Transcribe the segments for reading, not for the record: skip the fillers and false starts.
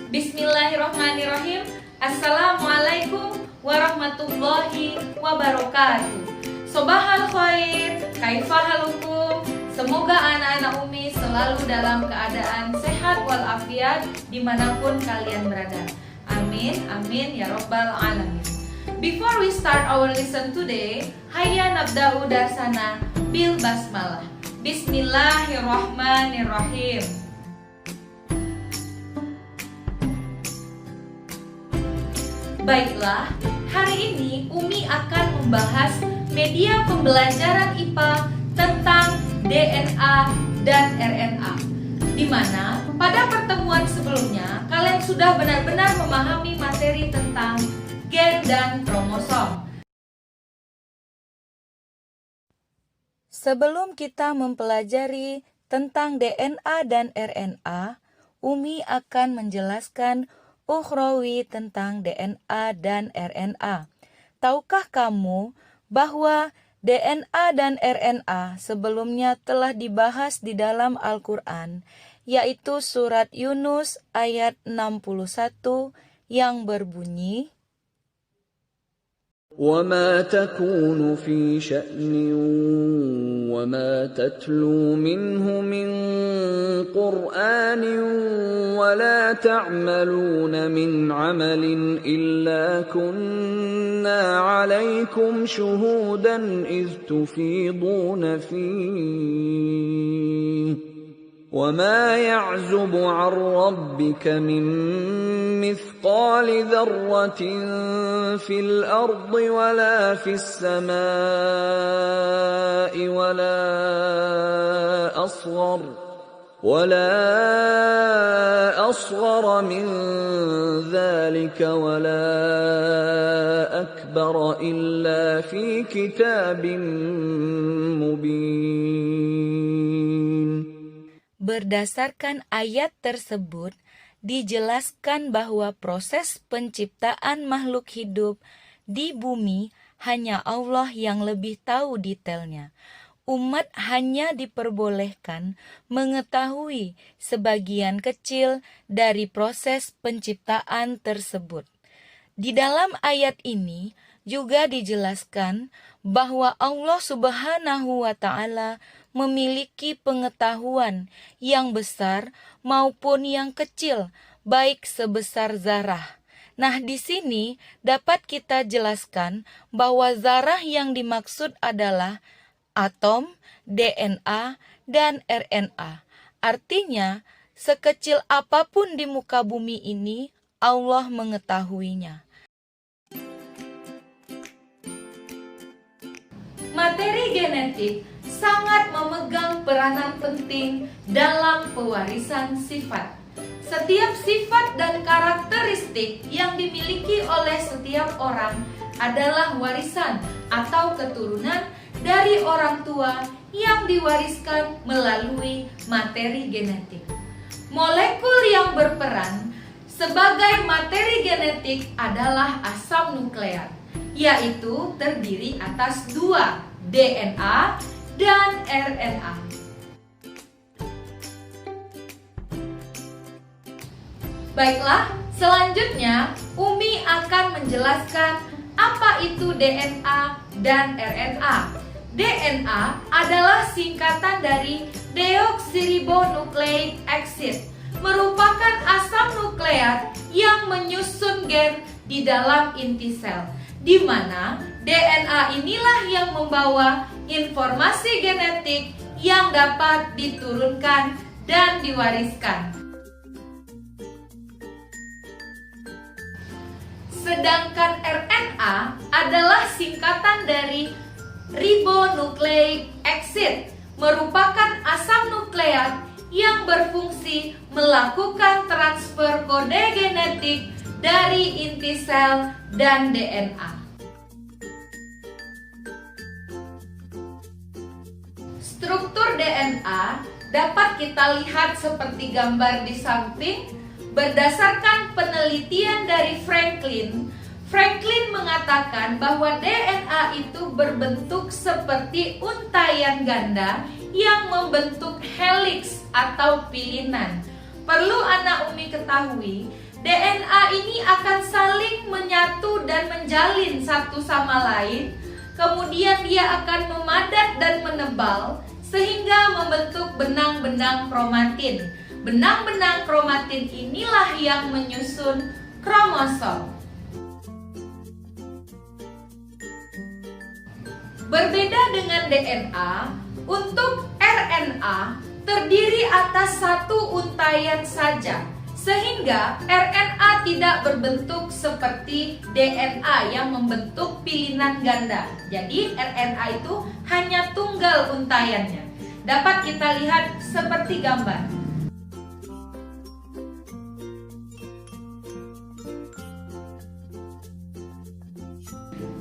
Bismillahirrahmanirrahim. Assalamualaikum warahmatullahi wabarakatuh. Sobahal khair, kaifahalukum. Semoga anak-anak Umi selalu dalam keadaan sehat walafiat dimanapun kalian berada. Amin, amin ya rabbal alamin. Before we start our lesson today, hayya nabda'u darsana bil basmalah. Bismillahirrahmanirrahim. Baiklah, hari ini Umi akan membahas media pembelajaran IPA tentang DNA dan RNA, di mana pada pertemuan sebelumnya kalian sudah benar-benar memahami materi tentang gen dan kromosom. Sebelum kita mempelajari tentang DNA dan RNA, Umi akan menjelaskan ukhrawi tentang DNA dan RNA. Tahukah kamu bahwa DNA dan RNA sebelumnya telah dibahas di dalam Al-Quran, yaitu surat Yunus ayat 61 yang berbunyi, وَمَا تَكُونُ فِي شَأْنٍ وَمَا تَتْلُو مِنْهُ مِنْ قُرْآنٍ وَلَا تَعْمَلُونَ مِنْ عَمَلٍ إِلَّا كُنَّا عَلَيْكُمْ شُهُودًا إِذْ تُفِيضُونَ فِيهِ وَمَا يَعْزُبُ عَنْ رَبِّكَ مِنْ مِثْقَالِ ذَرَّةٍ فِي الْأَرْضِ وَلَا فِي السَّمَاءِ وَلَا أَصْغَرَ مِنْ ذَلِكَ وَلَا أَكْبَرَ إِلَّا فِي كِتَابٍ مُبِينٍ. Berdasarkan ayat tersebut, dijelaskan bahwa proses penciptaan makhluk hidup di bumi hanya Allah yang lebih tahu detailnya. Umat hanya diperbolehkan mengetahui sebagian kecil dari proses penciptaan tersebut. Di dalam ayat ini juga dijelaskan bahwa Allah Subhanahu wa Ta'ala memiliki pengetahuan yang besar maupun yang kecil, baik sebesar zarah. Nah, di sini dapat kita jelaskan bahwa zarah yang dimaksud adalah atom, DNA, dan RNA. Artinya, sekecil apapun di muka bumi ini, Allah mengetahuinya. Materi genetik sangat memegang peranan penting dalam pewarisan sifat. Setiap sifat dan karakteristik yang dimiliki oleh setiap orang adalah warisan atau keturunan dari orang tua yang diwariskan melalui materi genetik. Molekul yang berperan sebagai materi genetik adalah asam nukleat, yaitu terdiri atas dua, DNA dan RNA. Baiklah, selanjutnya Umi akan menjelaskan apa itu DNA dan RNA. DNA adalah singkatan dari deoksiribonukleik acid, merupakan asam nukleat yang menyusun gen di dalam inti sel, di mana DNA inilah yang membawa informasi genetik yang dapat diturunkan dan diwariskan. Sedangkan RNA adalah singkatan dari ribonukleik acid, merupakan asam nukleat yang berfungsi melakukan transfer kode genetik dari inti sel dan DNA. Struktur DNA dapat kita lihat seperti gambar di samping. Berdasarkan penelitian dari Franklin mengatakan bahwa DNA itu berbentuk seperti untaian ganda yang membentuk heliks atau pilinan. Perlu anak Umi ketahui, DNA ini akan saling menyatu dan menjalin satu sama lain. Kemudian dia akan memadat dan menebal sehingga membentuk benang-benang kromatin. Benang-benang kromatin inilah yang menyusun kromosom. Berbeda dengan DNA, untuk RNA terdiri atas satu untaian saja, sehingga RNA tidak berbentuk seperti DNA yang membentuk pilihan ganda. Jadi RNA itu hanya tunggal untaiannya. Dapat kita lihat seperti gambar.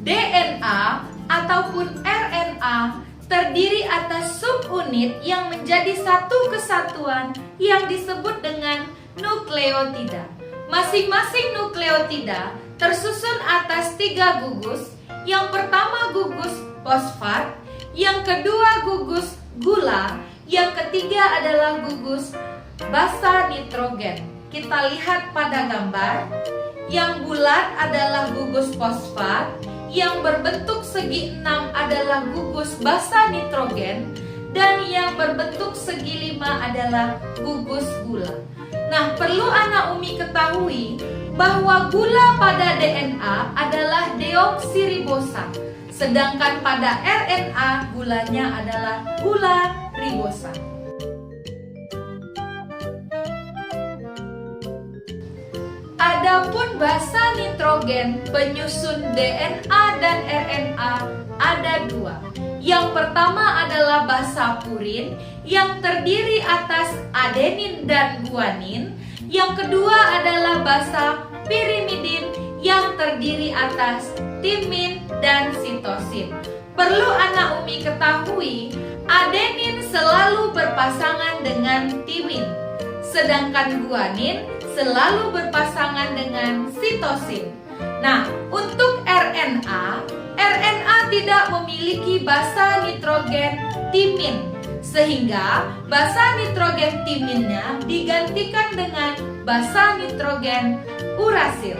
DNA ataupun RNA terdiri atas subunit yang menjadi satu kesatuan yang disebut dengan nukleotida. Masing-masing nukleotida tersusun atas 3 gugus. Yang pertama gugus fosfat, yang kedua gugus gula, yang ketiga adalah gugus basa nitrogen. Kita lihat pada gambar. Yang bulat adalah gugus fosfat, yang berbentuk segi 6 adalah gugus basa nitrogen, dan yang berbentuk segi 5 adalah gugus gula. Nah, perlu Anak Umi ketahui bahwa gula pada DNA adalah deoksiribosa, sedangkan pada RNA gulanya adalah gula ribosa. Adapun basa nitrogen penyusun DNA dan RNA ada 2. Yang pertama adalah basa purin yang terdiri atas adenin dan guanin. Yang kedua adalah basa pirimidin yang terdiri atas timin dan sitosin. Perlu Anak Umi ketahui, adenin selalu berpasangan dengan timin, sedangkan guanin selalu berpasangan dengan sitosin. Nah, untuk RNA tidak memiliki basa nitrogen timin, sehingga basa nitrogen timinnya digantikan dengan basa nitrogen urasil.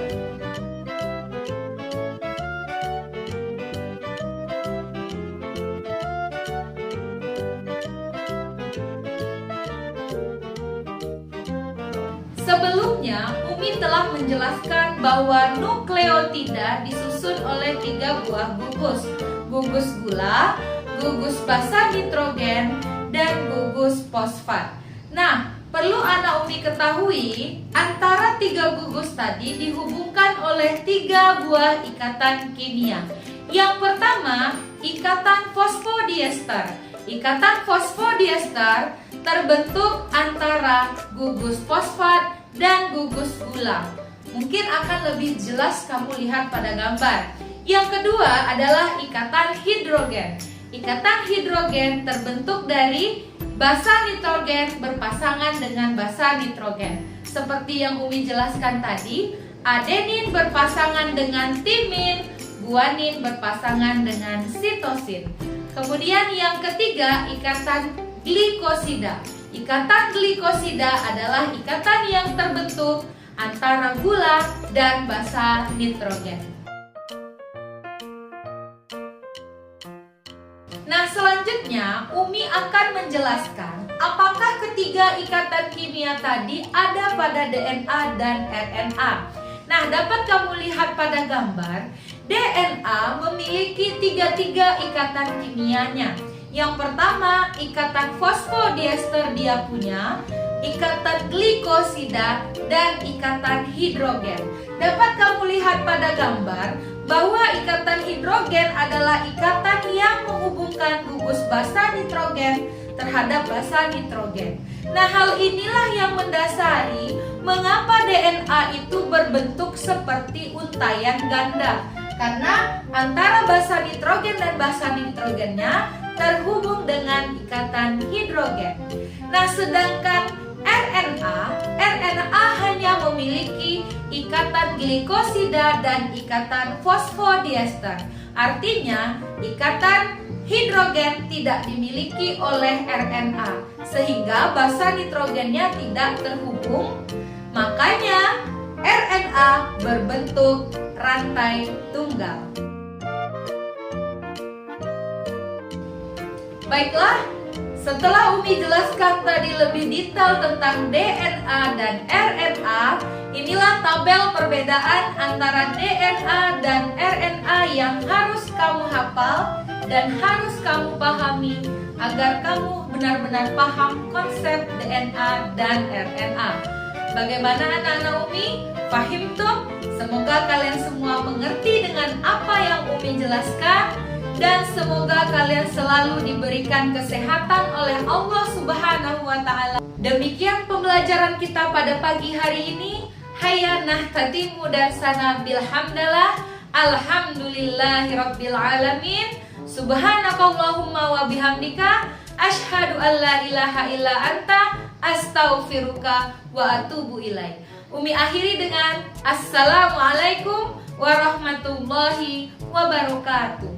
Sebelumnya, Umi telah menjelaskan bahwa nukleotida disusun oleh 3 buah gugus. Gugus gula, gugus basa nitrogen, dan gugus fosfat. Nah, perlu Anak Umi ketahui, antara 3 gugus tadi dihubungkan oleh 3 buah ikatan kimia. Yang pertama, ikatan fosfodiester. Ikatan fosfodiester terbentuk antara gugus fosfat dan gugus gula. Mungkin akan lebih jelas kamu lihat pada gambar. Yang kedua adalah ikatan hidrogen. Ikatan hidrogen terbentuk dari basa nitrogen berpasangan dengan basa nitrogen. Seperti yang Umi jelaskan tadi, adenin berpasangan dengan timin, guanin berpasangan dengan sitosin. Kemudian yang ketiga, ikatan glikosida. Ikatan glikosida adalah ikatan yang terbentuk antara gula dan basa nitrogen. Nah, selanjutnya Umi akan menjelaskan apakah ketiga ikatan kimia tadi ada pada DNA dan RNA. Nah, dapat kamu lihat pada gambar, DNA memiliki 3 ikatan kimianya. Yang pertama, ikatan fosfodiester dia punya, ikatan glikosida, dan ikatan hidrogen. Dapat kamu lihat pada gambar bahwa ikatan hidrogen adalah ikatan yang menghubungkan gugus basa nitrogen terhadap basa nitrogen. Nah, hal inilah yang mendasari mengapa DNA itu berbentuk seperti untaian ganda. Karena antara basa nitrogen dan basa nitrogennya terhubung dengan ikatan hidrogen. Nah, sedangkan RNA hanya memiliki ikatan glikosida dan ikatan fosfodiester. Artinya, ikatan hidrogen tidak dimiliki oleh RNA, sehingga basa nitrogennya tidak terhubung. Makanya, RNA berbentuk rantai tunggal. Baiklah, setelah Umi jelaskan tadi lebih detail tentang DNA dan RNA, inilah tabel perbedaan antara DNA dan RNA yang harus kamu hafal dan harus kamu pahami agar kamu benar-benar paham konsep DNA dan RNA. Bagaimana anak-anak Umi? Fahimtum? Semoga kalian semua mengerti dengan apa yang Umi jelaskan. Dan semoga kalian selalu diberikan kesehatan oleh Allah Subhanahu wa Ta'ala. Demikian pembelajaran kita pada pagi hari ini. Hayya nahtadimu darsana bilhamdalah. Alhamdulillahirabbil alamin. Subhanakallahumma wa bihamdika asyhadu an la ilaha illa anta astaghfiruka wa atubu ilaik. Umi akhiri dengan assalamualaikum warahmatullahi wabarakatuh.